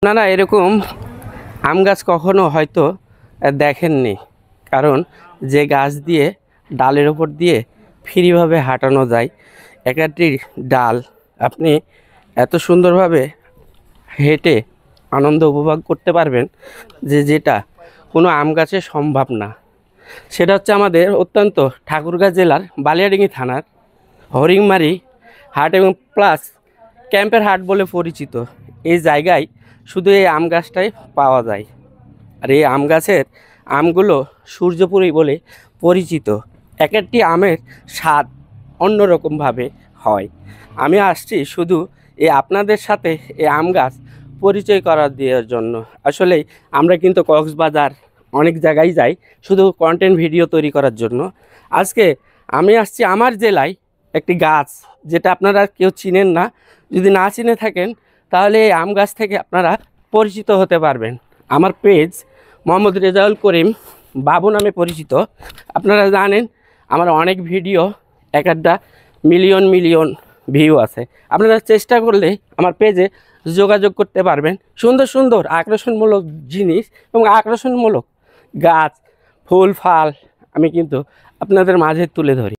আপনারা এরকম আম গাছ কখনো হয়তো দেখেননি, কারণ যে গাছ দিয়ে ডালের ওপর দিয়ে ফ্রিভাবে হাঁটানো যায়, এক একটি ডাল আপনি এত সুন্দরভাবে হেঁটে আনন্দ উপভোগ করতে পারবেন যেটা কোনো আম গাছে সম্ভব না। সেটা হচ্ছে আমাদের অত্যন্ত ঠাকুরগাঁ জেলার বালিয়াডাঙ্গি থানার হরিংমারি হাট এবং প্লাস ক্যাম্পের হাট বলে পরিচিত এই জায়গায় শুধু এই আম গাছটাই পাওয়া যায়। আর এই আম গাছের আমগুলো সূর্যপুরী বলে পরিচিত। এক একটি আমের স্বাদ অন্যরকমভাবে হয়। আমি আসছি শুধু আপনাদের সাথে এই আম গাছ পরিচয় করার দেওয়ার জন্য। আসলেই আমরা কিন্তু কক্সবাজার অনেক জায়গায় যাই শুধু কন্টেন্ট ভিডিও তৈরি করার জন্য। আজকে আমি আসছি আমার জেলায় একটি গাছ যেটা আপনারা কেউ চিনেন না। যদি না চিনে থাকেন তাহলে এই আম গাছ থেকে আপনারা পরিচিত হতে পারবেন। আমার পেজ মোহাম্মদ রেজাউল করিম বাবু নামে পরিচিত। আপনারা জানেন আমার অনেক ভিডিও এক একটা মিলিয়ন মিলিয়ন ভিউ আছে। আপনারা চেষ্টা করলে আমার পেজে যোগাযোগ করতে পারবেন। সুন্দর সুন্দর আকর্ষণমূলক জিনিস এবং আকর্ষণমূলক গাছ ফুল ফল আমি কিন্তু আপনাদের মাঝে তুলে ধরি।